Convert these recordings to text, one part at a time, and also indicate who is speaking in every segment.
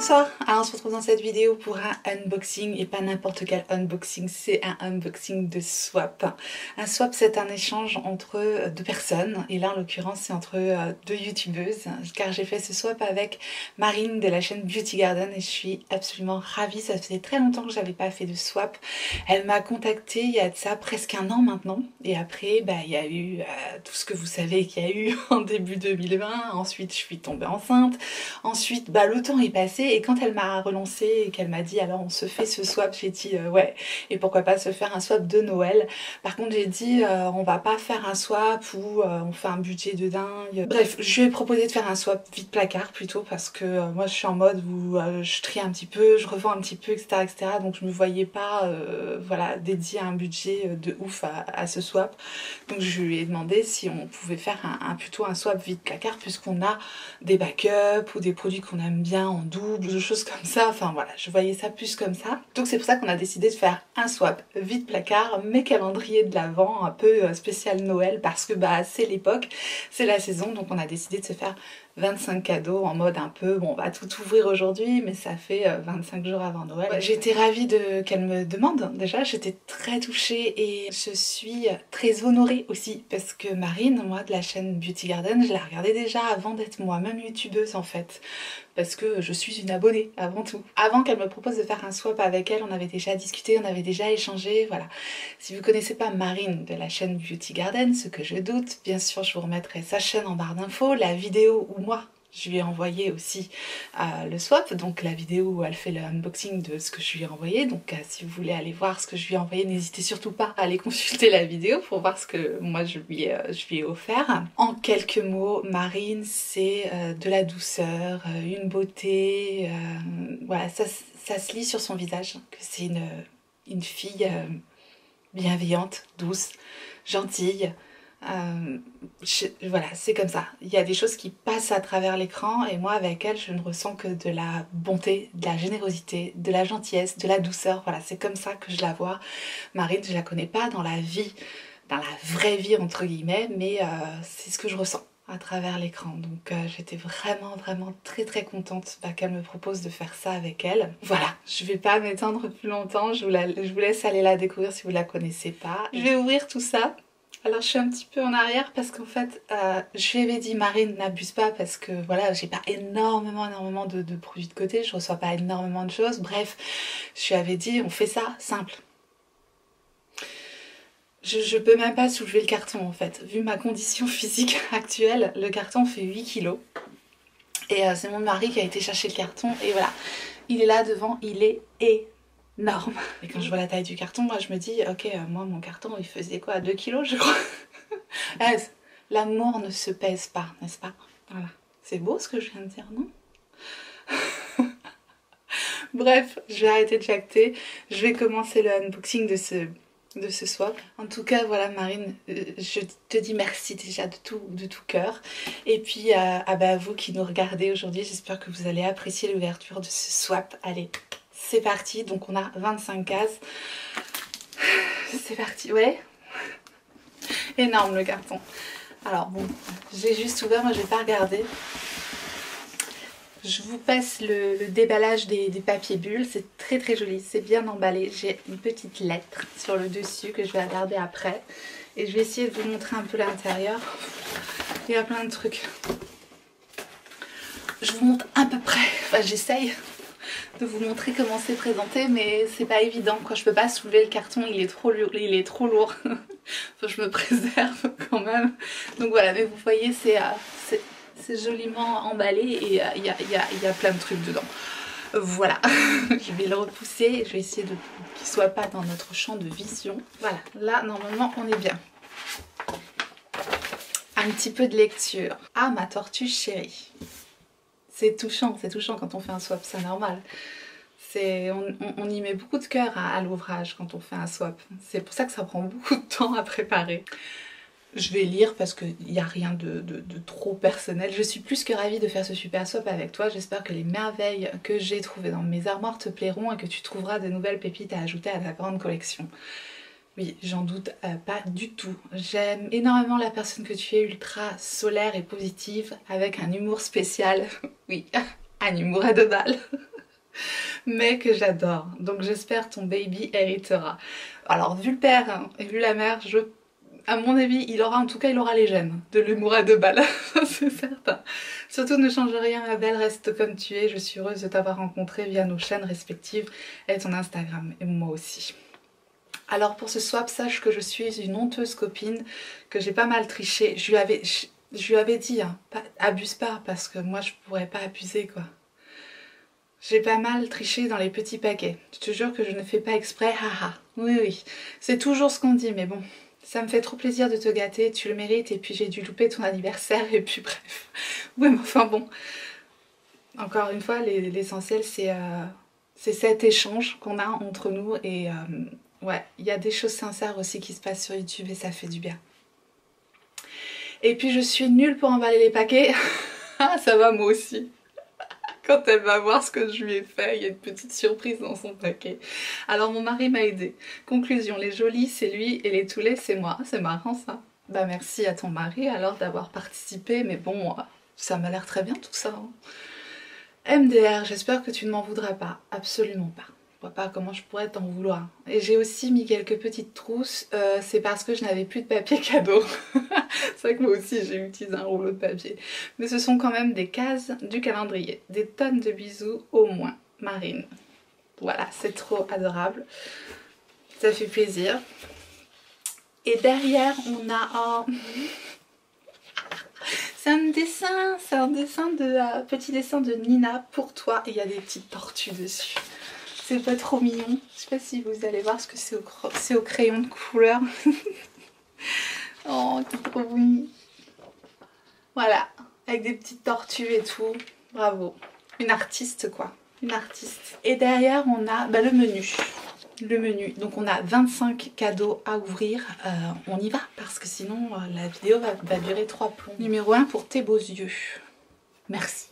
Speaker 1: Bonsoir, alors on se retrouve dans cette vidéo pour un unboxing et pas n'importe quel unboxing, c'est un unboxing de swap. Un swap c'est un échange entre deux personnes et là en l'occurrence c'est entre deux youtubeuses car j'ai fait ce swap avec Marine de la chaîne Beauty Garden et je suis absolument ravie, ça faisait très longtemps que j'avais pas fait de swap. Elle m'a contactée il y a de ça presque un an maintenant et après il y a eu tout ce que vous savez qu'il y a eu en début 2020, ensuite je suis tombée enceinte, ensuite le temps est passé et quand elle m'a relancé et qu'elle m'a dit alors on se fait ce swap, j'ai dit ouais, et pourquoi pas se faire un swap de Noël. Par contre j'ai dit on va pas faire un swap où on fait un budget de dingue. Bref, je lui ai proposé de faire un swap vide placard plutôt parce que moi je suis en mode où je trie un petit peu, je revends un petit peu, etc. Donc je me voyais pas voilà, dédier un budget de ouf à ce swap. Donc je lui ai demandé si on pouvait faire plutôt un swap vide placard puisqu'on a des backups ou des produits qu'on aime bien en double, des choses comme ça, enfin voilà, je voyais ça plus comme ça. Donc c'est pour ça qu'on a décidé de faire un swap vide placard, mais calendrier de l'Avent, un peu spécial Noël, parce que c'est l'époque, c'est la saison, donc on a décidé de se faire 25 cadeaux en mode un peu, bon on va tout ouvrir aujourd'hui, mais ça fait 25 jours avant Noël. Ouais, j'étais ravie qu'elle me demande, déjà j'étais très touchée et je suis très honorée aussi, parce que Marine, moi de la chaîne Beauty Garden, je la regardais déjà avant d'être moi-même youtubeuse en fait. Parce que je suis une abonnée avant tout. Avant qu'elle me propose de faire un swap avec elle, on avait déjà discuté, on avait déjà échangé, voilà. Si vous connaissez pas Marine de la chaîne Beauty Garden, ce que je doute, bien sûr je vous remettrai sa chaîne en barre d'infos, la vidéo où moi je lui ai envoyé aussi le swap, donc la vidéo où elle fait le unboxing de ce que je lui ai envoyé, donc si vous voulez aller voir ce que je lui ai envoyé, n'hésitez surtout pas à aller consulter la vidéo pour voir ce que moi je lui ai offert. En quelques mots, Marine c'est de la douceur, une beauté, voilà, ça se lit sur son visage, que c'est une fille bienveillante, douce, gentille. Voilà, c'est comme ça. Il y a des choses qui passent à travers l'écran et moi avec elle je ne ressens que de la bonté, de la générosité, de la gentillesse, de la douceur. Voilà, c'est comme ça que je la vois. Marine, je la connais pas dans la vie, dans la vraie vie entre guillemets, mais c'est ce que je ressens à travers l'écran. Donc j'étais vraiment très contente qu'elle me propose de faire ça avec elle. Voilà, je vais pas m'étendre plus longtemps, je vous laisse aller la découvrir si vous la connaissez pas. Je vais ouvrir tout ça. Alors je suis un petit peu en arrière parce qu'en fait je lui avais dit Marine n'abuse pas parce que voilà j'ai pas énormément de produits de côté, je reçois pas énormément de choses, bref je lui avais dit on fait ça simple. Je peux même pas soulever le carton en fait, vu ma condition physique actuelle, le carton fait 8 kilos et c'est mon mari qui a été chercher le carton et voilà, il est là devant, il est énorme. Et quand je vois la taille du carton, moi je me dis ok, moi mon carton il faisait quoi, 2 kilos je crois. L'amour ne se pèse pas, n'est-ce pas? Voilà, c'est beau ce que je viens de dire, non? Bref, je vais arrêter de jacter, je vais commencer le unboxing de ce swap. En tout cas, voilà Marine, je te dis merci déjà de tout cœur. Et puis à vous qui nous regardez aujourd'hui, j'espère que vous allez apprécier l'ouverture de ce swap. Allez, c'est parti, donc on a 25 cases. C'est parti, ouais. Énorme le carton. Alors bon, j'ai juste ouvert, moi je vais pas regarder. Je vous passe le déballage des papiers bulles, c'est très joli, c'est bien emballé. J'ai une petite lettre sur le dessus que je vais regarder après. Et je vais essayer de vous montrer un peu l'intérieur. Il y a plein de trucs. Je vous montre à peu près, enfin j'essaye de vous montrer comment c'est présenté, mais c'est pas évident quoi. Je peux pas soulever le carton, il est trop lourd. Enfin, je me préserve quand même. Donc voilà, mais vous voyez c'est joliment emballé et il y a plein de trucs dedans. Voilà, je vais le repousser et je vais essayer qu'il soit pas dans notre champ de vision. Voilà, là normalement on est bien. Un petit peu de lecture. Ah, ma tortue chérie. C'est touchant quand on fait un swap, c'est normal. On y met beaucoup de cœur à l'ouvrage quand on fait un swap. C'est pour ça que ça prend beaucoup de temps à préparer. Je vais lire parce qu'il n'y a rien de trop personnel. Je suis plus que ravie de faire ce super swap avec toi. J'espère que les merveilles que j'ai trouvées dans mes armoires te plairont et que tu trouveras de nouvelles pépites à ajouter à ta grande collection. Oui, j'en doute pas du tout. J'aime énormément la personne que tu es, ultra solaire et positive, avec un humour spécial. Oui, un humour à deux balles. mais que j'adore. Donc j'espère ton baby héritera. Alors vu le père hein, et vu la mère, à mon avis, en tout cas, il aura les gènes de l'humour à 2 balles, c'est certain. Surtout ne change rien ma belle, reste comme tu es. Je suis heureuse de t'avoir rencontré via nos chaînes respectives et ton Instagram, et moi aussi. Alors pour ce swap, sache que je suis une honteuse copine, que j'ai pas mal triché. Je lui avais dit, hein, abuse pas, parce que moi je pourrais pas abuser quoi. J'ai pas mal triché dans les petits paquets. Je te jure que je ne fais pas exprès, haha. Oui, oui, c'est toujours ce qu'on dit, mais bon. Ça me fait trop plaisir de te gâter, tu le mérites, et puis j'ai dû louper ton anniversaire, et puis bref. Ouais, mais enfin bon. Encore une fois, l'essentiel, c'est cet échange qu'on a entre nous, et ouais, il y a des choses sincères aussi qui se passent sur YouTube, et ça fait du bien. Et puis je suis nulle pour emballer les paquets. Ah, ça va moi aussi. Quand elle va voir ce que je lui ai fait, il y a une petite surprise dans son paquet. Alors mon mari m'a aidé. Conclusion, les jolis c'est lui et les toulets c'est moi. C'est marrant ça. Bah merci à ton mari alors d'avoir participé, mais bon, ça m'a l'air très bien tout ça. Hein. MDR, j'espère que tu ne m'en voudras pas. Absolument pas. Je vois pas comment je pourrais t'en vouloir. Et j'ai aussi mis quelques petites trousses, c'est parce que je n'avais plus de papier cadeau. C'est vrai que moi aussi j'ai utilisé un rouleau de papier. Mais ce sont quand même des cases du calendrier. Des tonnes de bisous au moins, Marine. Voilà, c'est trop adorable. Ça fait plaisir. Et derrière on a un... C'est un dessin de petit dessin de Nina pour toi. Et il y a des petites tortues dessus. C'est pas trop mignon. Je sais pas si vous allez voir ce que c'est au crayon de couleur. Oh, c'est trop mignon. Voilà, avec des petites tortues et tout. Bravo. Une artiste quoi. Une artiste. Et derrière on a le menu. Le menu. Donc on a 25 cadeaux à ouvrir. On y va parce que sinon la vidéo va durer 3 plombs. Numéro 1 pour tes beaux yeux. Merci.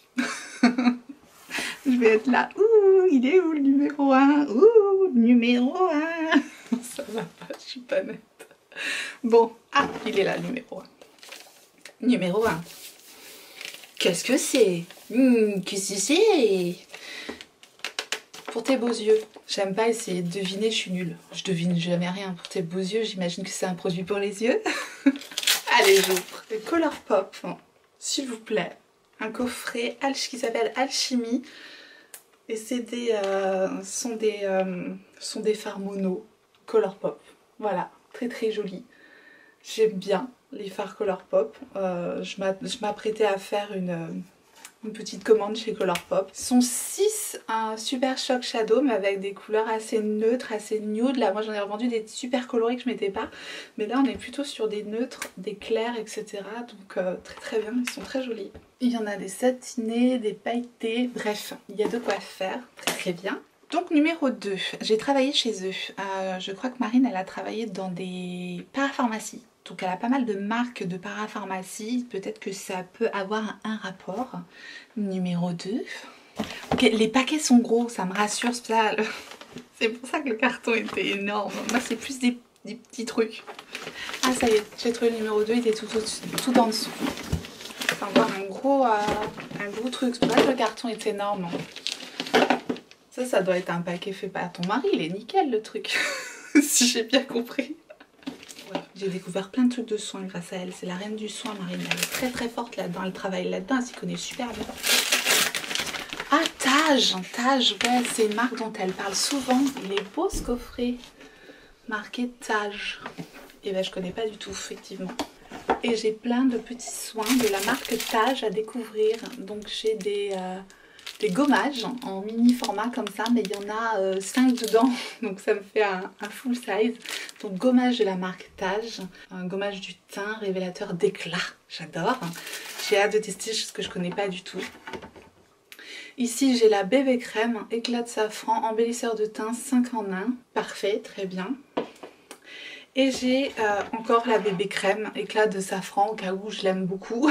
Speaker 1: Je vais être là. Ouh, il est où le numéro 1? Ouh, numéro 1. Ça va pas, je suis pas nette. Bon, ah, il est là le numéro 1. Numéro 1. Qu'est-ce que c'est? Qu'est-ce que c'est? Pour tes beaux yeux. J'aime pas essayer de deviner, je suis nulle. Je devine jamais rien. Pour tes beaux yeux, j'imagine que c'est un produit pour les yeux. Allez, j'ouvre. Le Color Pop, s'il vous plaît. Un coffret qui s'appelle Alchimie. Et c'est sont des fards mono Color Pop. Voilà, très très joli. J'aime bien les fards Color Pop. Je m'apprêtais à faire une petite commande chez Color Pop. Ce sont 6 Super Shock Shadow, mais avec des couleurs assez neutres, assez nude. Là, moi j'en ai revendu des super colorés que je mettais pas. Mais là, on est plutôt sur des neutres, des clairs, etc. Donc très très bien, ils sont très jolis. Il y en a des satinés, des pailletés, bref, il y a de quoi faire. Très très bien. Donc numéro 2, j'ai travaillé chez eux. Je crois que Marine, elle a travaillé dans des parapharmacies. Donc elle a pas mal de marques de parapharmacie, peut-être que ça peut avoir un rapport. Numéro 2. Ok, les paquets sont gros, ça me rassure, c'est pour ça que le carton était énorme. Moi c'est plus des petits trucs. Ah ça y est, j'ai trouvé le numéro 2, il était tout en dessous. Enfin voir un gros truc, c'est pour ça que le carton est énorme. Ça doit être un paquet fait par ton mari, il est nickel le truc, si j'ai bien compris. J'ai découvert plein de trucs de soins grâce à elle. C'est la reine du soin, Marine. Elle est très très forte là-dedans. Elle travaille là-dedans. Elle s'y connaît super bien. Ah, Tage. Tage, ouais, c'est une marque dont elle parle souvent. Il est beau ce coffret. Marqué Tage. Et ben, je connais pas du tout, effectivement. Et j'ai plein de petits soins de la marque Tage à découvrir. Donc j'ai des gommages en mini format comme ça, mais il y en a 5 dedans, donc ça me fait un full size. Donc gommage de la marque Tage, un gommage du teint révélateur d'éclat, j'adore. J'ai hâte de tester ce que je connais pas du tout. Ici j'ai la bébé crème, éclat de safran, embellisseur de teint 5 en 1, parfait, très bien. Et j'ai encore la bébé crème, éclat de safran, au cas où je l'aime beaucoup.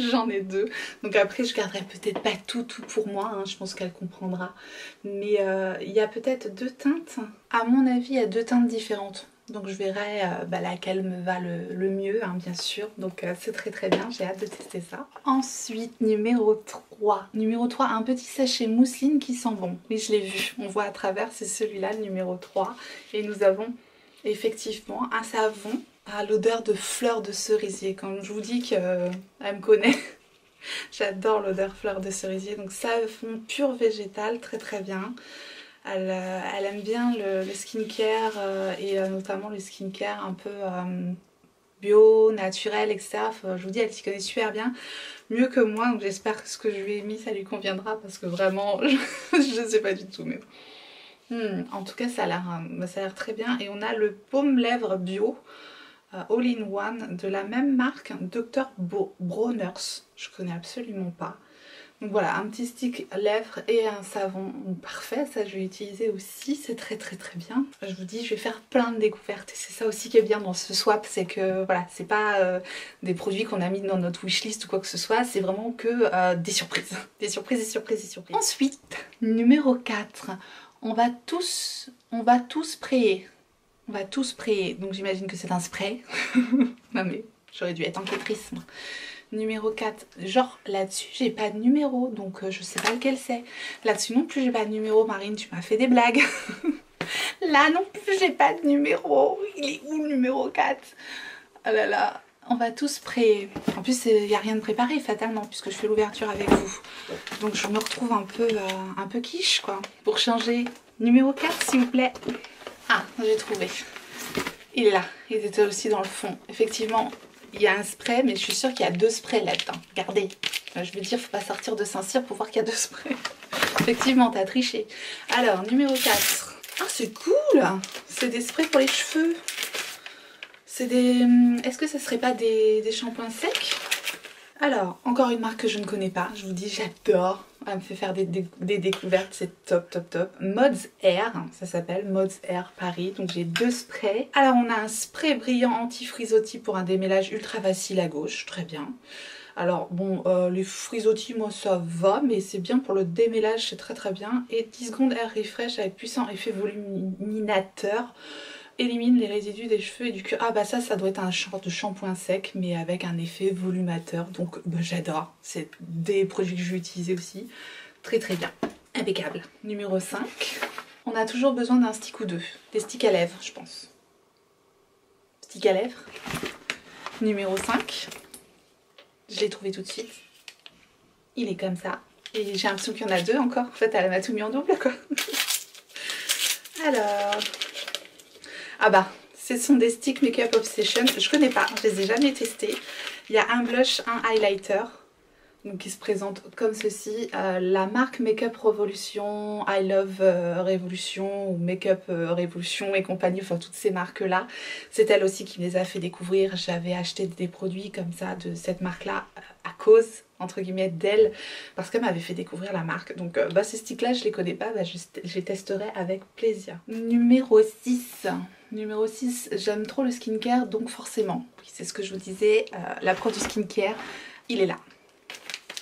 Speaker 1: J'en ai 2. Donc après, je garderai peut-être pas tout pour moi. Hein, je pense qu'elle comprendra. Mais il y a peut-être 2 teintes. À mon avis, il y a 2 teintes différentes. Donc je verrai laquelle me va le mieux, hein, bien sûr. Donc c'est très bien, j'ai hâte de tester ça. Ensuite, numéro 3. Numéro 3, un petit sachet mousseline qui sent bon. Oui, je l'ai vu, on voit à travers, c'est celui-là, le numéro 3. Et nous avons effectivement un savon à l'odeur de fleurs de cerisier. Comme je vous dis qu'elle me connaît, j'adore l'odeur fleurs de cerisier. Donc savon pur végétal, très bien. Elle aime bien le skincare et notamment le skincare un peu bio, naturel, etc. Je vous dis, elle s'y connaît super bien, mieux que moi, donc j'espère que ce que je lui ai mis, ça lui conviendra parce que vraiment, je ne sais pas du tout. Mais en tout cas, ça a l'air très bien. Et on a le baume lèvres bio all-in-one de la même marque, Dr. Bronner's. Je connais absolument pas. Donc voilà, un petit stick lèvres et un savon parfait, ça je vais utiliser aussi, c'est très bien. Je vous dis, je vais faire plein de découvertes et c'est ça aussi qui est bien dans ce swap, c'est que voilà, c'est pas des produits qu'on a mis dans notre wishlist ou quoi que ce soit, c'est vraiment que des surprises. Des surprises. Ensuite, numéro 4, on va tous sprayer. On va tous sprayer, donc j'imagine que c'est un spray. Non mais, j'aurais dû être enquêtrice moi. Numéro 4, genre là-dessus j'ai pas de numéro, donc je sais pas lequel c'est. Là-dessus non plus j'ai pas de numéro, Marine, tu m'as fait des blagues. Là non plus j'ai pas de numéro, il est où le numéro 4? Ah là là, on va tous sprayer. En plus il n'y a rien de préparé fatalement puisque je fais l'ouverture avec vous. Donc je me retrouve un peu quiche quoi. Pour changer, numéro 4 s'il vous plaît. Ah, j'ai trouvé. Il est là, il était aussi dans le fond. Effectivement, il y a un spray, mais je suis sûre qu'il y a 2 sprays là-dedans. Regardez, je veux dire, faut pas sortir de Saint-Cyr pour voir qu'il y a 2 sprays. Effectivement, t'as triché. Alors, numéro 4. Ah, c'est cool! C'est des sprays pour les cheveux. C'est des... Est-ce que ça serait pas des shampoings secs? Alors, encore une marque que je ne connais pas. Je vous dis, j'adore. Elle me fait faire des découvertes, c'est top. Mods Air, ça s'appelle Mods Air Paris. Donc j'ai 2 sprays. Alors on a un spray brillant anti-frisottis pour un démêlage ultra facile à gauche, très bien. Alors bon, les frisottis, moi ça va, mais c'est bien pour le démêlage, c'est très bien. Et 10 secondes Air Refresh avec puissant effet voluminateur. Élimine les résidus des cheveux et du cuir. Ah bah ça doit être un genre de shampoing sec mais avec un effet volumateur. Donc bah, j'adore. C'est des produits que je vais utiliser aussi. Très bien. Impeccable. Numéro 5. On a toujours besoin d'un stick ou 2. Des sticks à lèvres je pense. Stick à lèvres. Numéro 5. Je l'ai trouvé tout de suite. Il est comme ça. Et j'ai l'impression qu'il y en a 2 encore. En fait elle m'a tout mis en double quoi. Alors... Ah bah, ce sont des sticks Makeup Obsession. Je connais pas, je les ai jamais testés. Il y a un blush, un highlighter. Donc qui se présente comme ceci. La marque Makeup Revolution, I Love Revolution ou Makeup Revolution et compagnie, enfin toutes ces marques là. C'est elle aussi qui me les a fait découvrir. J'avais acheté des produits comme ça de cette marque là à cause entre guillemets d'elle parce qu'elle m'avait fait découvrir la marque. Donc ces sticks là je les connais pas, je les testerai avec plaisir. Numéro 6. Numéro 6, j'aime trop le skincare donc forcément, c'est ce que je vous disais, la pro du skincare, il est là.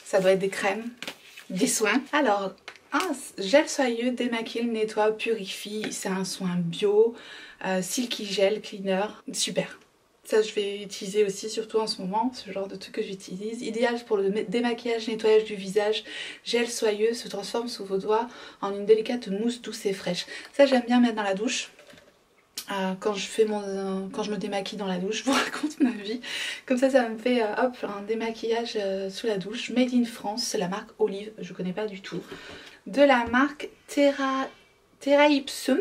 Speaker 1: Ça doit être des crèmes, des soins. Alors, un gel soyeux, démaquille, nettoie, purifie. C'est un soin bio, silky gel cleaner, super. Ça je vais utiliser aussi, surtout en ce moment, ce genre de truc que j'utilise. Idéal pour le démaquillage, nettoyage du visage. Gel soyeux se transforme sous vos doigts en une délicate mousse douce et fraîche. Ça j'aime bien mettre dans la douche. Quand je me démaquille dans la douche, je vous raconte ma vie. Comme ça me fait hop, un démaquillage sous la douche. Made in France, c'est la marque Olive, je connais pas du tout. De la marque Terra Ipsum,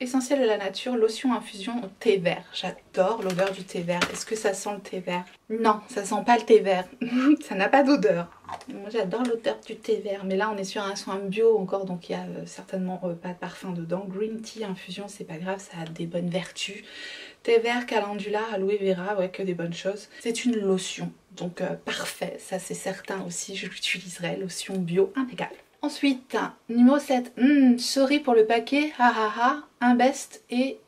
Speaker 1: essentiel de la nature, lotion infusion au thé vert. J'adore l'odeur du thé vert. Est-ce que ça sent le thé vert? Non, ça sent pas le thé vert. Ça n'a pas d'odeur. Moi j'adore l'odeur du thé vert, mais là on est sur un soin bio encore, donc il y a certainement pas de parfum dedans. Green tea infusion, c'est pas grave, ça a des bonnes vertus. Thé vert, calendula, aloe vera, ouais, que des bonnes choses. C'est une lotion, donc parfait, ça c'est certain aussi, je l'utiliserai, lotion bio impeccable. Ensuite, numéro 7, sorry pour le paquet, un best et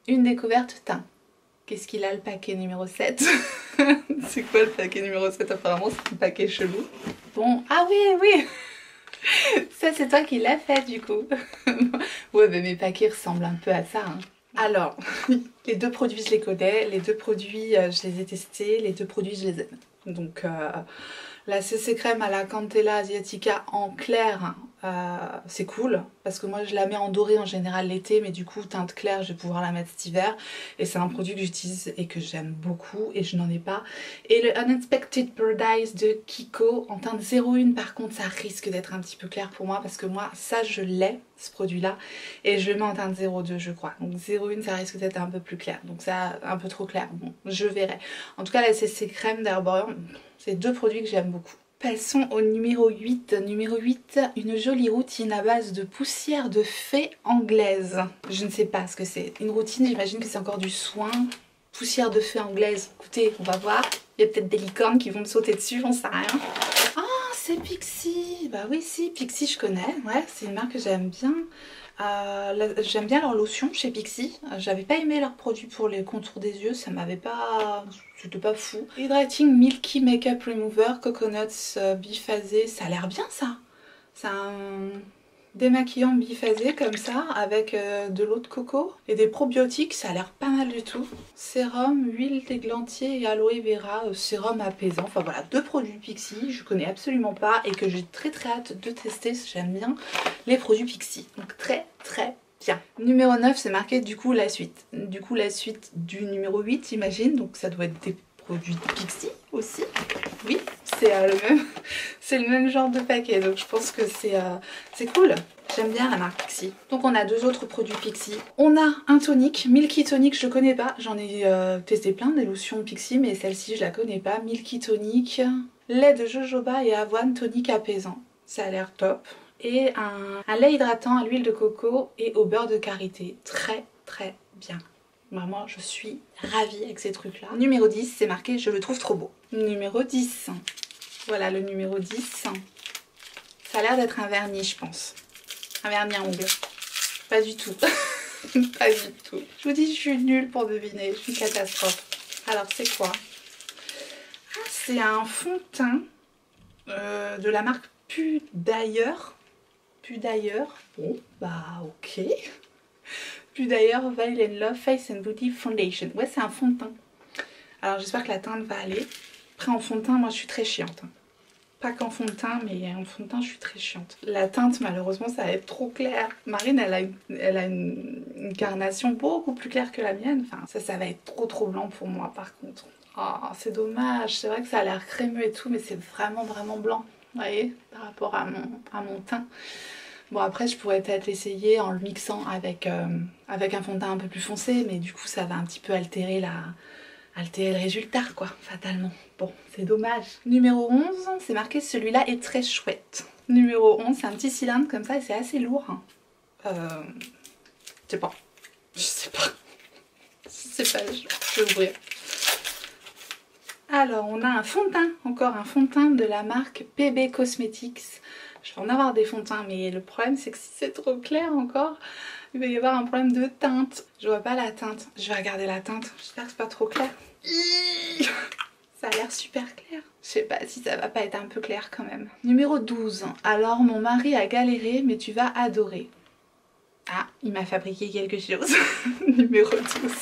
Speaker 1: une découverte teint. Qu'est-ce qu'il a le paquet numéro 7? C'est quoi le paquet numéro 7? Apparemment c'est un paquet chelou. Bon, ah oui ça c'est toi qui l'as fait du coup. Ouais mais mes paquets ressemblent un peu à ça. Hein. Alors, les deux produits je les connais, les deux produits je les ai testés, les deux produits je les aime. Donc la CC crème à la Candela Asiatica en clair, c'est cool parce que moi je la mets en doré en général l'été, mais du coup teinte claire je vais pouvoir la mettre cet hiver et c'est un produit que j'utilise et que j'aime beaucoup et je n'en ai pas. Et le Unexpected Paradise de Kiko en teinte 01, par contre ça risque d'être un petit peu clair pour moi parce que moi ça je l'ai, ce produit là, et je le mets en teinte 02 je crois, donc 01 ça risque d'être un peu plus clair, donc ça un peu trop clair, bon je verrai. En tout cas la CC crème d'Herborian, c'est deux produits que j'aime beaucoup. Passons au numéro 8. Numéro 8, une jolie routine à base de poussière de fée anglaise. Je ne sais pas ce que c'est. Une routine, j'imagine que c'est encore du soin. Poussière de fée anglaise. Écoutez, on va voir. Il y a peut-être des licornes qui vont me sauter dessus, j'en sais rien. Ah, c'est Pixi. Bah oui, si, Pixi je connais. Ouais, c'est une marque que j'aime bien. J'aime bien leur lotion chez Pixi. J'avais pas aimé leurs produits pour les contours des yeux, ça m'avait pas... C'était pas fou. Hydrating Milky Makeup Remover Coconuts biphasé, ça a l'air bien ça. C'est un démaquillant biphasé comme ça avec de l'eau de coco et des probiotiques, ça a l'air pas mal du tout. Sérum, huile d'églantier et aloe vera, sérum apaisant. Enfin voilà, deux produits Pixi, je connais absolument pas et que j'ai très hâte de tester, j'aime bien les produits Pixi. Donc très bien. Numéro 9, c'est marqué du coup la suite. Du coup la suite du numéro 8, j'imagine, donc ça doit être des produits Pixi aussi. Oui, c'est le même genre de paquet, donc je pense que c'est cool. J'aime bien la marque Pixi. Donc on a deux autres produits Pixi. On a un tonique, Milky Tonic, je connais pas. J'en ai testé plein des lotions Pixi, mais celle-ci je la connais pas. Milky Tonic, lait de jojoba et avoine tonique apaisant. Ça a l'air top. Et un lait hydratant à l'huile de coco et au beurre de karité. Très bien. Vraiment, je suis ravie avec ces trucs-là. Numéro 10, c'est marqué « Je le trouve trop beau ». Numéro 10. Voilà le numéro 10. Ça a l'air d'être un vernis, je pense. Un vernis à ongles. Pas du tout. Pas du tout. Je vous dis, je suis nulle pour deviner. Je suis une catastrophe. Alors, c'est quoi? Ah, c'est un fond de teint de la marque Pudailleurs. Pudailleurs. Bon, bah ok. Pudailleurs Veil and Love Face and Body Foundation. Ouais, c'est un fond de teint. Alors, j'espère que la teinte va aller. Après, en fond de teint, moi, je suis très chiante. Pas qu'en fond de teint, mais en fond de teint, je suis très chiante. La teinte, malheureusement, ça va être trop clair. Marine, elle a une carnation beaucoup plus claire que la mienne. Enfin, ça va être trop blanc pour moi, par contre. Oh, c'est dommage. C'est vrai que ça a l'air crémeux et tout, mais c'est vraiment blanc. Vous voyez, par rapport à mon teint. Bon, après, je pourrais peut-être l'essayer en le mixant avec un fond de teint un peu plus foncé, mais du coup, ça va un petit peu altérer le résultat, quoi, fatalement. Bon, c'est dommage. Numéro 11, c'est marqué « Celui-là est très chouette ». Numéro 11, c'est un petit cylindre comme ça et c'est assez lourd. Je sais pas. Je vais ouvrir. Alors, on a un fond de teint, encore un fond de teint de la marque PB Cosmetics. Je vais en avoir des fonds de teint, mais le problème c'est que si c'est trop clair encore, il va y avoir un problème de teinte. Je vois pas la teinte. Je vais regarder la teinte. J'espère que c'est pas trop clair. Ça a l'air super clair. Je sais pas si ça va pas être un peu clair quand même. Numéro 12. Alors, mon mari a galéré, mais tu vas adorer. Ah, il m'a fabriqué quelque chose. Numéro 12.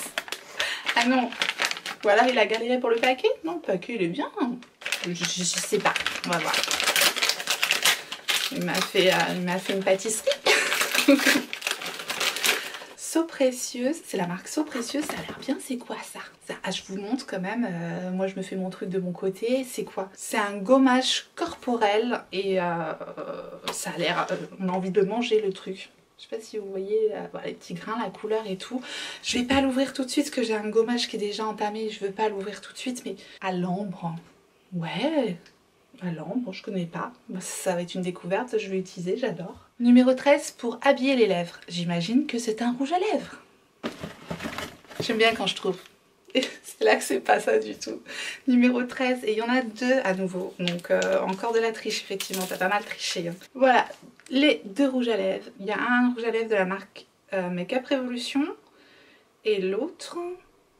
Speaker 1: Ah non. Ou alors il a galéré pour le paquet? Non, le paquet il est bien. Je sais pas. On va voir. Il m'a fait une pâtisserie. So Précieuse, c'est la marque So Précieuse, ça a l'air bien. C'est quoi ça, je vous montre quand même. Moi je me fais mon truc de mon côté. C'est quoi? C'est un gommage corporel et ça a l'air... on a envie de manger le truc. Je sais pas si vous voyez voilà, les petits grains, la couleur et tout. Je vais pas l'ouvrir tout de suite parce que j'ai un gommage qui est déjà entamé. Je veux pas l'ouvrir tout de suite, mais à l'ambre. Ouais. À l'ambre, je connais pas. Ça va être une découverte, je vais utiliser, j'adore. Numéro 13, pour habiller les lèvres. J'imagine que c'est un rouge à lèvres. J'aime bien quand je trouve. Et c'est là que c'est pas ça du tout. Numéro 13, et il y en a deux à nouveau. Donc encore de la triche, effectivement, t'as pas mal triché. Hein. Voilà, les deux rouges à lèvres. Il y a un rouge à lèvres de la marque Make-up Revolution. Et l'autre,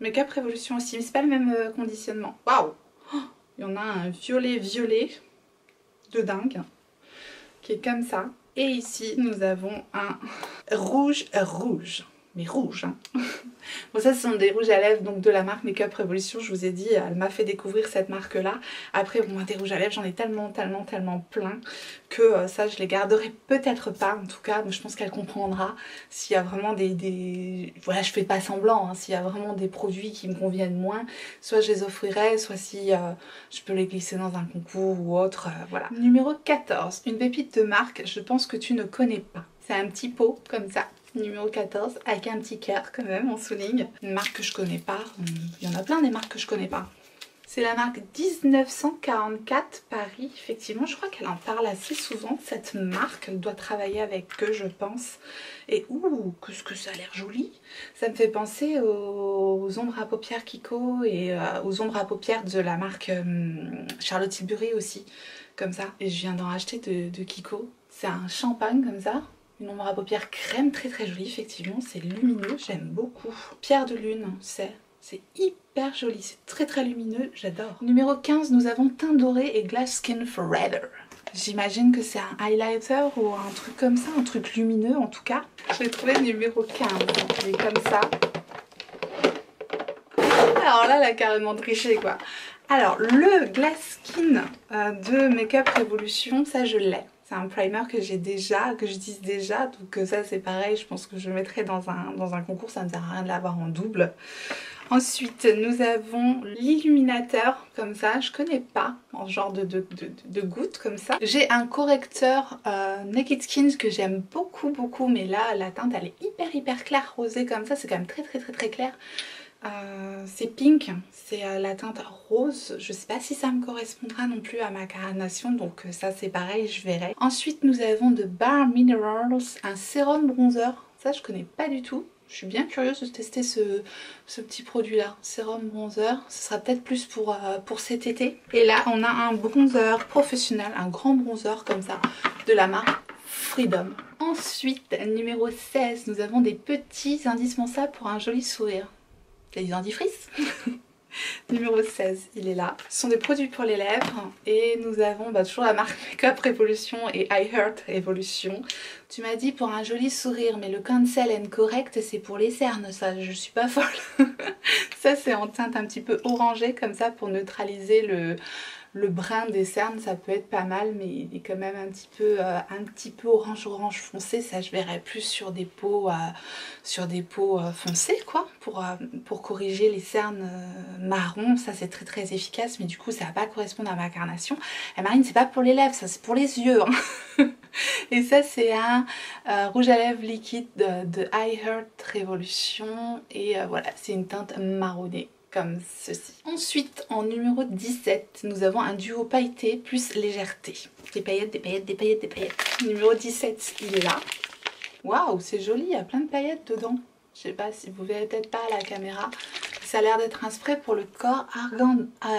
Speaker 1: Make-up Revolution aussi. Mais c'est pas le même conditionnement. Waouh! Il y en a un violet de dingue qui est comme ça. Et ici nous avons un rouge. mais rouges. Hein. Bon, ça, ce sont des rouges à lèvres donc de la marque Makeup Revolution. Je vous ai dit, elle m'a fait découvrir cette marque-là. Après, bon, des rouges à lèvres, j'en ai tellement plein que ça, je les garderai peut-être pas. En tout cas, je pense qu'elle comprendra s'il y a vraiment des... Voilà, je fais pas semblant. Hein, s'il y a vraiment des produits qui me conviennent moins, soit je les offrirai, soit si je peux les glisser dans un concours ou autre. Voilà. Numéro 14, une pépite de marque, je pense que tu ne connais pas. C'est un petit pot comme ça. Numéro 14, avec un petit cœur quand même, on souligne. Une marque que je connais pas. Il y en a plein des marques que je connais pas. C'est la marque 1944 Paris. Effectivement, je crois qu'elle en parle assez souvent, cette marque. Elle doit travailler avec eux, je pense. Et ouh, qu'est-ce que ça a l'air joli. Ça me fait penser aux ombres à paupières Kiko et aux ombres à paupières de la marque Charlotte Tilbury aussi. Comme ça. Et je viens d'en acheter de Kiko. C'est un champagne comme ça. Une ombre à paupières crème très jolie, effectivement, c'est lumineux, j'aime beaucoup. Pierre de lune, c'est hyper joli, c'est très lumineux, j'adore. Numéro 15, nous avons teint doré et Glass Skin Forever. J'imagine que c'est un highlighter ou un truc comme ça, un truc lumineux en tout cas. Je l'ai trouvé numéro 15, il est comme ça. Alors là, elle a carrément triché quoi. Alors, le Glass Skin de Makeup Revolution, ça je l'ai. C'est un primer que j'ai déjà, que j'utilise déjà, donc ça c'est pareil, je pense que je le mettrai dans un concours, ça ne me sert à rien de l'avoir en double. Ensuite, nous avons l'illuminateur, comme ça, je connais pas, en genre de gouttes comme ça. J'ai un correcteur Naked Skin que j'aime beaucoup, mais là, la teinte elle est hyper claire, rosée comme ça, c'est quand même très clair. C'est pink, c'est la teinte rose, je sais pas si ça me correspondra non plus à ma carnation, donc ça c'est pareil, je verrai. Ensuite nous avons de Bare Minerals, un sérum bronzer, ça je connais pas du tout, je suis bien curieuse de tester ce petit produit là, sérum bronzer, ce sera peut-être plus pour cet été. Et là on a un bronzer professionnel, un grand bronzer comme ça, de la marque Freedom. Ensuite, numéro 16, nous avons des petits indispensables pour un joli sourire. Des dentifrices. Numéro 16, il est là. Ce sont des produits pour les lèvres et nous avons toujours la marque Makeup Revolution et I Heart Revolution. Tu m'as dit pour un joli sourire, mais le cancel and correct c'est pour les cernes, ça je suis pas folle. Ça c'est en teinte un petit peu orangée comme ça pour neutraliser le brun des cernes, ça peut être pas mal, mais il est quand même un petit peu orange foncé. Ça je verrais plus sur des peaux foncées quoi, pour corriger les cernes marron. Ça c'est très efficace, mais du coup ça va pas correspondre à ma carnation. Et Marine, c'est pas pour les lèvres, ça c'est pour les yeux hein. Et ça c'est un rouge à lèvres liquide de I Heart Revolution et voilà, c'est une teinte marronnée comme ceci. Ensuite, en numéro 17, nous avons un duo pailleté plus légèreté. Des paillettes. Numéro 17, il est là. Waouh, c'est joli, il y a plein de paillettes dedans. Je sais pas si vous verrez peut-être pas à la caméra. Ça a l'air d'être un spray pour le corps,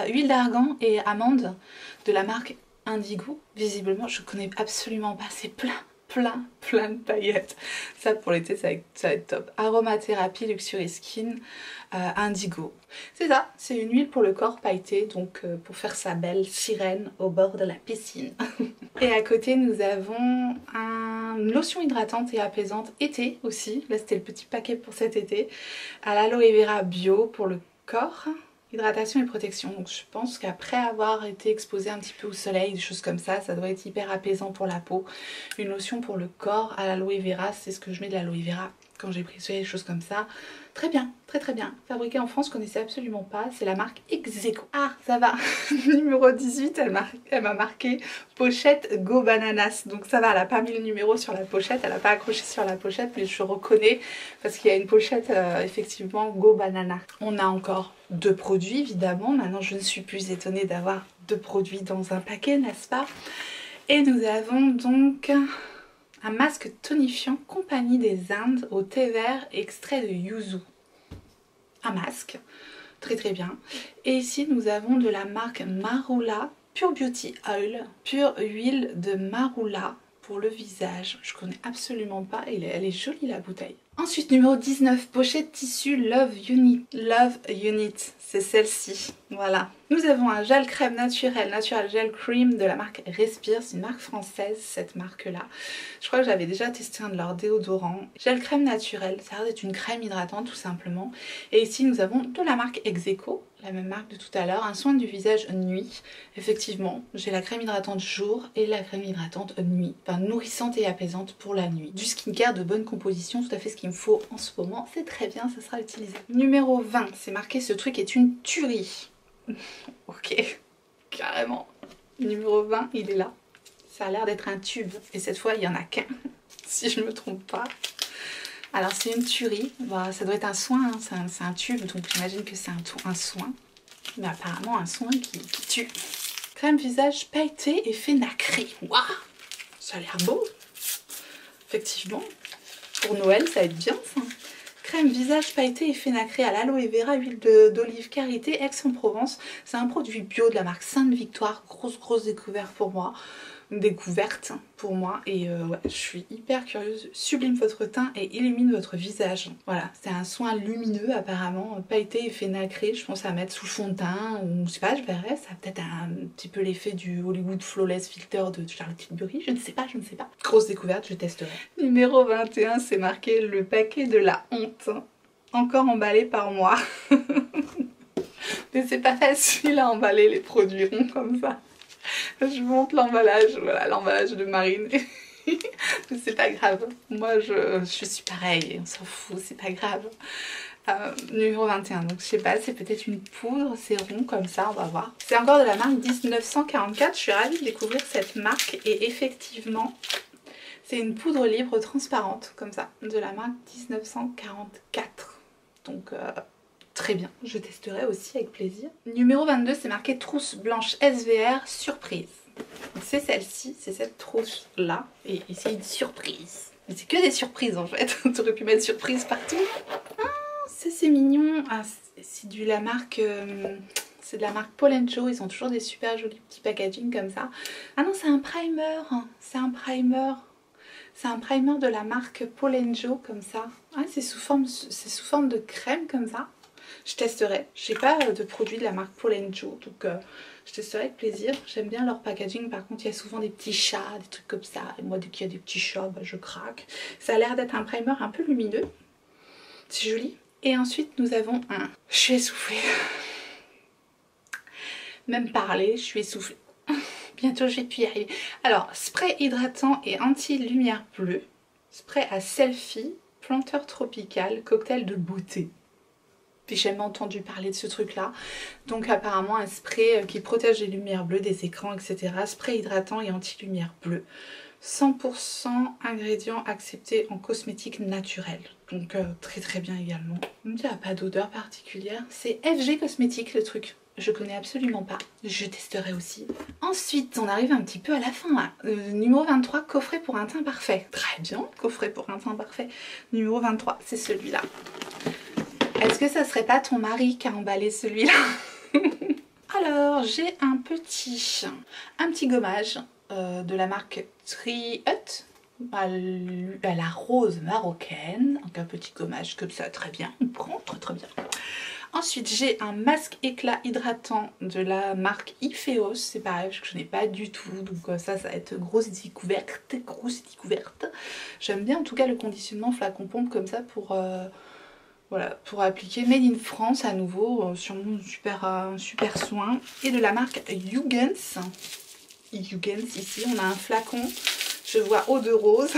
Speaker 1: huile d'argan et amande de la marque Indigo. Visiblement, je connais absolument pas, c'est plein de paillettes. Ça pour l'été ça va être top. Aromathérapie Luxury Skin Indigo. C'est ça, c'est une huile pour le corps pailleté, donc pour faire sa belle sirène au bord de la piscine. Et à côté nous avons une lotion hydratante et apaisante été aussi. Là c'était le petit paquet pour cet été. À l'aloe vera bio pour le corps. Hydratation et protection, donc je pense qu'après avoir été exposé un petit peu au soleil, des choses comme ça doit être hyper apaisant pour la peau. Une lotion pour le corps à l'aloe vera, c'est ce que je mets de l'aloe vera quand j'ai pris le soleil, des choses comme ça. Très bien, très bien. Fabriqué en France, je connaissais absolument pas, c'est la marque Execo. Ah, ça va. Numéro 18, elle m'a marqué pochette Go Bananas. Donc ça va, elle n'a pas mis le numéro sur la pochette, elle n'a pas accroché sur la pochette, mais je reconnais parce qu'il y a une pochette effectivement Go Banana. On a encore 2 produits évidemment, maintenant je ne suis plus étonnée d'avoir 2 produits dans un paquet, n'est-ce pas? Et nous avons donc un masque tonifiant Compagnie des Indes au thé vert extrait de yuzu. Un masque, très bien. Et ici nous avons de la marque Marula Pure Beauty Oil, pure huile de marula pour le visage. Je connais absolument pas, elle est jolie la bouteille. Ensuite, numéro 19, pochette tissu Love Unit. Love Unit, c'est celle-ci. Voilà. Nous avons un gel crème naturel, Natural Gel Cream de la marque Respire. C'est une marque française, cette marque-là. Je crois que j'avais déjà testé un de leurs déodorants. Gel crème naturel, ça a l'air d'être une crème hydratante tout simplement. Et ici, nous avons de la marque Execo, la même marque de tout à l'heure, un soin du visage nuit. Effectivement, j'ai la crème hydratante jour et la crème hydratante nuit. Enfin, nourrissante et apaisante pour la nuit. Du skincare de bonne composition, tout à fait ce qu'il me faut en ce moment. C'est très bien, ça sera utilisé. Numéro 20, c'est marqué, ce truc est une tuerie. Ok, carrément. Numéro 20, il est là. Ça a l'air d'être un tube. Et cette fois, il n'y en a qu'un, si je ne me trompe pas. Alors, c'est une tuerie. Bah, ça doit être un soin, hein. C'est un tube, donc j'imagine que c'est un soin. Mais apparemment, un soin qui tue. Crème visage pailleté et fait nacré. Waouh, ça a l'air beau. Effectivement, pour Noël, ça va être bien, ça. Crème visage pailleté et fait nacré à l'aloe vera, huile d'olive karité, Aix-en-Provence. C'est un produit bio de la marque Sainte-Victoire. Grosse découverte pour moi. Et ouais, je suis hyper curieuse. Sublime votre teint et illumine votre visage. Voilà, c'est un soin lumineux apparemment, pailleté et fait nacré. Je pense à mettre sous le fond de teint ou je sais pas, je verrai. Ça a peut-être un petit peu l'effet du Hollywood Flawless Filter de Charlotte Tilbury. Je ne sais pas. Grosse découverte, je testerai. Numéro 21, c'est marqué le paquet de la honte. Encore emballé par moi. Mais c'est pas facile à emballer les produits ronds comme ça. Je vous montre l'emballage, voilà l'emballage de Marine. Mais c'est pas grave, moi je suis pareille, on s'en fout, c'est pas grave. Numéro 21, donc je sais pas, c'est peut-être une poudre, c'est rond comme ça, on va voir. C'est encore de la marque 1944, je suis ravie de découvrir cette marque et effectivement c'est une poudre libre transparente comme ça, de la marque 1944. Donc très bien, je testerai aussi avec plaisir. Numéro 22, c'est marqué trousse blanche SVR surprise. C'est celle-ci, c'est cette trousse là, et c'est une surprise. Mais c'est que des surprises en fait, tu aurais pu mettre surprise partout. Ah, c'est mignon. Ah, c'est de la marque Paul & Joe, ils ont toujours des super jolis petits packaging comme ça. Ah non, c'est un primer, c'est un primer. C'est un primer de la marque Paul & Joe comme ça. Ah, c'est sous forme de crème comme ça. Je testerai. Je n'ai pas de produits de la marque Paul & Joe, donc je testerai avec plaisir. J'aime bien leur packaging. Par contre, il y a souvent des petits chats, des trucs comme ça. Et moi, dès qu'il y a des petits chats, bah, je craque. Ça a l'air d'être un primer un peu lumineux. C'est joli. Et ensuite, nous avons un... Je suis essoufflée. Même parler, je suis essoufflée. Bientôt, je vais plus y arriver. Alors, spray hydratant et anti-lumière bleue. Spray à selfie, planteur tropical, cocktail de beauté. J'ai jamais entendu parler de ce truc là. Donc apparemment un spray qui protège les lumières bleues des écrans, etc. Spray hydratant et anti-lumière bleue. 100% ingrédients acceptés en cosmétique naturelle. Donc très bien également. Il n'y a pas d'odeur particulière. C'est FG Cosmétique le truc. Je connais absolument pas. Je testerai aussi. Ensuite, on arrive un petit peu à la fin là. Numéro 23, coffret pour un teint parfait. Très bien, coffret pour un teint parfait. Numéro 23, c'est celui-là. Est-ce que ça serait pas ton mari qui a emballé celui-là? Alors, j'ai un petit gommage de la marque Tree Hut à la rose marocaine. Donc un petit gommage comme ça, très bien. On prend très bien. Ensuite, j'ai un masque éclat hydratant de la marque Ifeos. C'est pareil, je n'ai pas du tout. Donc ça va être grosse découverte. J'aime bien en tout cas le conditionnement flacon pompe comme ça pour... Voilà, pour appliquer Made in France à nouveau, sur mon super soin. Et de la marque Hugens. Ici, on a un flacon, je vois eau de rose.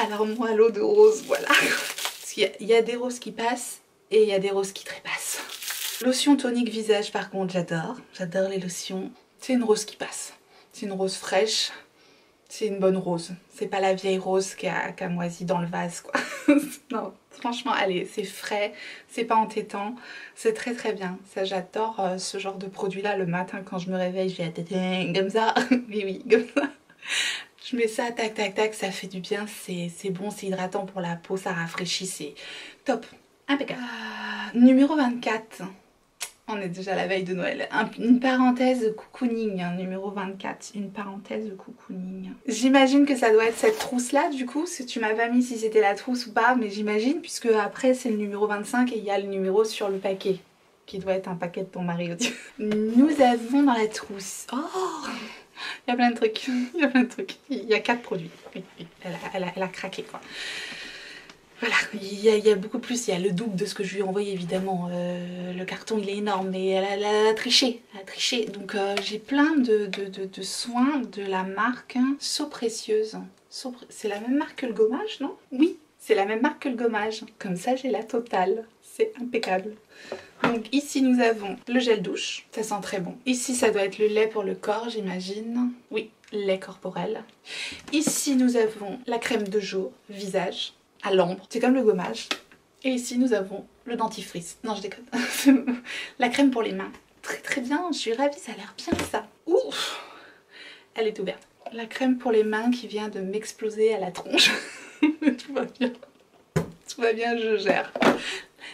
Speaker 1: Alors moi, l'eau de rose, voilà. Parce qu'il y a des roses qui passent et il y a des roses qui trépassent. Lotion tonique visage, par contre, j'adore. J'adore les lotions. C'est une rose qui passe. C'est une rose fraîche. C'est une bonne rose. C'est pas la vieille rose qui a moisi dans le vase, quoi. Non, franchement, allez, c'est frais, c'est pas entêtant, c'est très bien. Ça, j'adore ce genre de produit-là. Le matin, quand je me réveille, je vais comme ça. Oui, comme ça. Je mets ça, tac, ça fait du bien. C'est bon, c'est hydratant pour la peau, ça rafraîchit, c'est top. Impeccable. Numéro 24. On est déjà à la veille de Noël. Une parenthèse cocooning, hein, numéro 24. Une parenthèse cocooning. J'imagine que ça doit être cette trousse-là, du coup. Si tu m'as pas mis si c'était la trousse ou pas, mais j'imagine, puisque après c'est le numéro 25 et il y a le numéro sur le paquet. Qui doit être un paquet de ton mari aussi. Nous avons dans la trousse... Oh, il y a plein de trucs. Il y a plein de trucs. Il y a 4 produits. Oui, oui. Elle a craqué, quoi. Voilà, il y a beaucoup plus, il y a le double de ce que je lui ai envoyé évidemment, le carton il est énorme, mais elle a triché, donc j'ai plein de soins de la marque So Précieuse. C'est la même marque que le gommage, non? Oui, c'est la même marque que le gommage, comme ça j'ai la totale, c'est impeccable. Donc ici nous avons le gel douche, ça sent très bon. Ici ça doit être le lait pour le corps j'imagine, oui, lait corporel. Ici nous avons la crème de jour, visage. À l'ombre, c'est comme le gommage. Et ici nous avons le dentifrice. Non je déconne. La crème pour les mains. Très très bien, je suis ravie, ça a l'air bien ça. Ouf, elle est ouverte. La crème pour les mains qui vient de m'exploser à la tronche. Tout va bien. Tout va bien, je gère.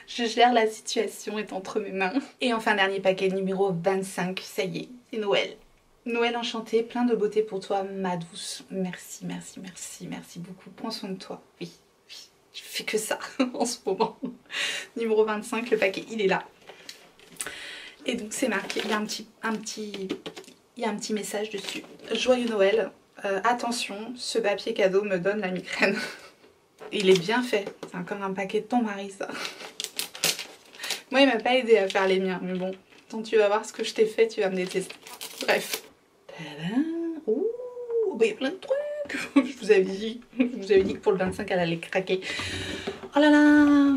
Speaker 1: Je gère, la situation est entre mes mains. Et enfin dernier paquet numéro 25, ça y est, c'est Noël. Noël enchanté, plein de beauté pour toi ma douce. Merci, merci, merci, merci beaucoup. Prends soin de toi. Oui. Je fais que ça en ce moment. Numéro 25, le paquet il est là. Et donc c'est marqué, il y a un petit message dessus. Joyeux Noël, attention, ce papier cadeau me donne la migraine. Il est bien fait, c'est encore un paquet de ton mari ça. Moi il m'a pas aidé à faire les miens, mais bon, quand tu vas voir ce que je t'ai fait, tu vas me détester. Bref. Tadam. Ouh, bah, il y a plein de trucs. Je vous avais dit que pour le 25 elle allait craquer. Oh là là,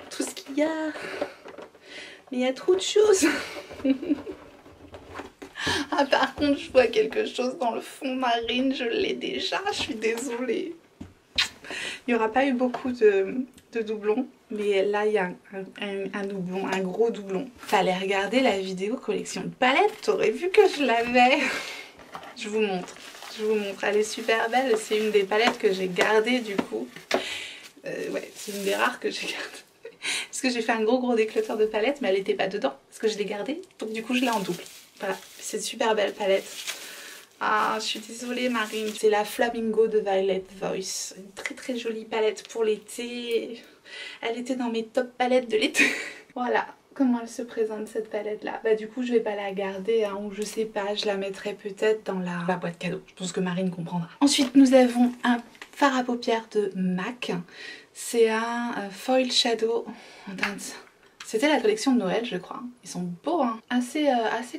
Speaker 1: tout ce qu'il y a. Mais il y a trop de choses. Ah par contre je vois quelque chose dans le fond Marine, je l'ai déjà, je suis désolée. Il n'y aura pas eu beaucoup de doublons, mais là il y a un doublon, un gros doublon. Fallait regarder la vidéo collection de palettes, t'aurais vu que je l'avais. Je vous montre. Je vous montre, elle est super belle, c'est une des palettes que j'ai gardées du coup. Ouais, c'est une des rares que j'ai gardées. Parce que j'ai fait un gros déclutter de palettes, mais elle n'était pas dedans, parce que je l'ai gardée. Donc du coup je l'ai en double. Voilà, c'est une super belle palette. Ah, je suis désolée Marine, c'est la Flamingo de Violet Voice. Une très jolie palette pour l'été. Elle était dans mes top palettes de l'été. Voilà. Comment elle se présente cette palette là? Bah du coup je vais pas la garder hein, ou je sais pas, je la mettrai peut-être dans la boîte cadeau. Je pense que Marine comprendra. Ensuite nous avons un fard à paupières de MAC. C'est un foil shadow en teinte. C'était la collection de Noël je crois. Ils sont beaux hein. Assez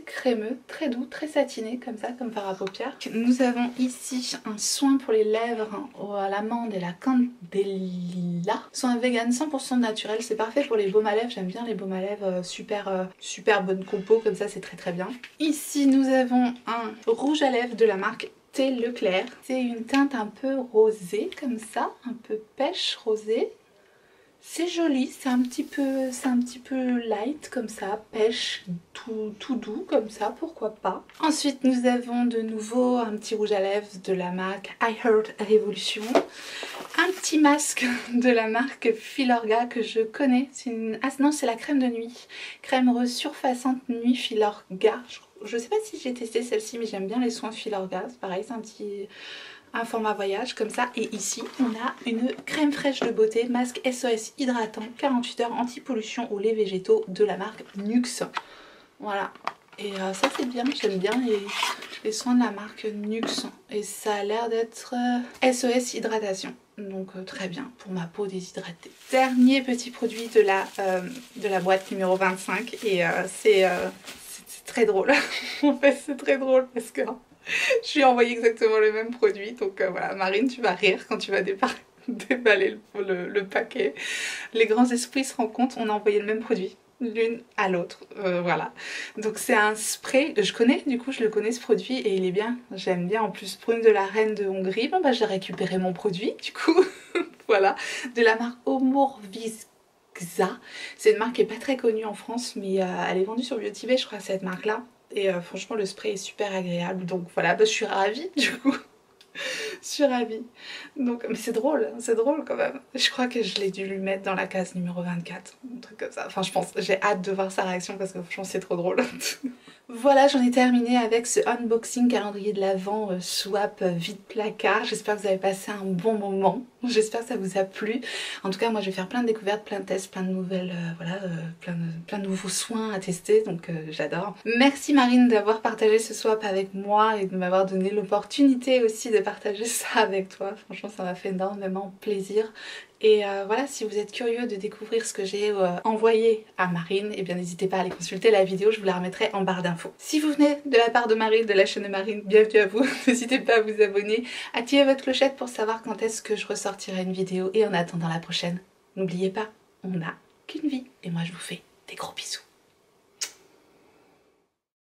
Speaker 1: crémeux, très doux, très satiné comme ça, comme fard à paupières. Nous avons ici un soin pour les lèvres à l'amande et la candela. Soin vegan 100% naturel, c'est parfait pour les baumes à lèvres. J'aime bien les baumes à lèvres, super bonne compo comme ça, c'est très bien. Ici nous avons un rouge à lèvres de la marque Thé Leclerc. C'est une teinte un peu rosée comme ça, un peu pêche rosée. C'est joli, c'est un petit peu light comme ça, pêche, tout doux comme ça, pourquoi pas. Ensuite nous avons de nouveau un petit rouge à lèvres de la marque I Heart Revolution. Un petit masque de la marque Filorga que je connais, ah non c'est la crème de nuit, crème resurfaçante nuit Filorga. Je sais pas si j'ai testé celle-ci mais j'aime bien les soins Filorga, c'est pareil, c'est un format voyage comme ça. Et ici on a une crème fraîche de beauté, masque SOS hydratant 48 heures anti-pollution aux laits végétaux de la marque Nuxe. Voilà, et ça c'est bien, j'aime bien les soins de la marque Nuxe et ça a l'air d'être SOS hydratation, donc très bien pour ma peau déshydratée. Dernier petit produit de la boîte numéro 25 et c'est très drôle. En fait c'est très drôle parce que je lui ai envoyé exactement le même produit, donc voilà, Marine, tu vas rire quand tu vas déballer le paquet. Les grands esprits se rencontrent, on a envoyé le même produit, l'une à l'autre, voilà. Donc c'est un spray, je connais, du coup je le connais ce produit et il est bien, j'aime bien. En plus, Brune de la Reine de Hongrie, bon bah j'ai récupéré mon produit, du coup, voilà, de la marque Omorvisca. C'est une marque qui est pas très connue en France, mais elle est vendue sur Beauty Bay, je crois, cette marque-là. Et franchement le spray est super agréable, donc voilà, bah, je suis ravie du coup. Je suis ravie. Donc, mais c'est drôle, hein, c'est drôle quand même. Je crois que je l'ai dû lui mettre dans la case numéro 24, un truc comme ça. Enfin, je pense, j'ai hâte de voir sa réaction parce que franchement, c'est trop drôle. Voilà, j'en ai terminé avec ce unboxing calendrier de l'Avent swap vide placard. J'espère que vous avez passé un bon moment. J'espère que ça vous a plu. En tout cas, moi, je vais faire plein de découvertes, plein de tests, plein de nouvelles, voilà, plein de nouveaux soins à tester. Donc, j'adore. Merci Marine d'avoir partagé ce swap avec moi et de m'avoir donné l'opportunité aussi de partager ça avec toi. Franchement, ça m'a fait énormément plaisir. Et voilà, si vous êtes curieux de découvrir ce que j'ai envoyé à Marine, eh bien n'hésitez pas à aller consulter la vidéo, je vous la remettrai en barre d'infos. Si vous venez de la part de Marine, de la chaîne de Marine, bienvenue à vous. N'hésitez pas à vous abonner, activez votre clochette pour savoir quand est-ce que je ressortirai une vidéo. Et en attendant la prochaine, n'oubliez pas, on n'a qu'une vie. Et moi je vous fais des gros bisous.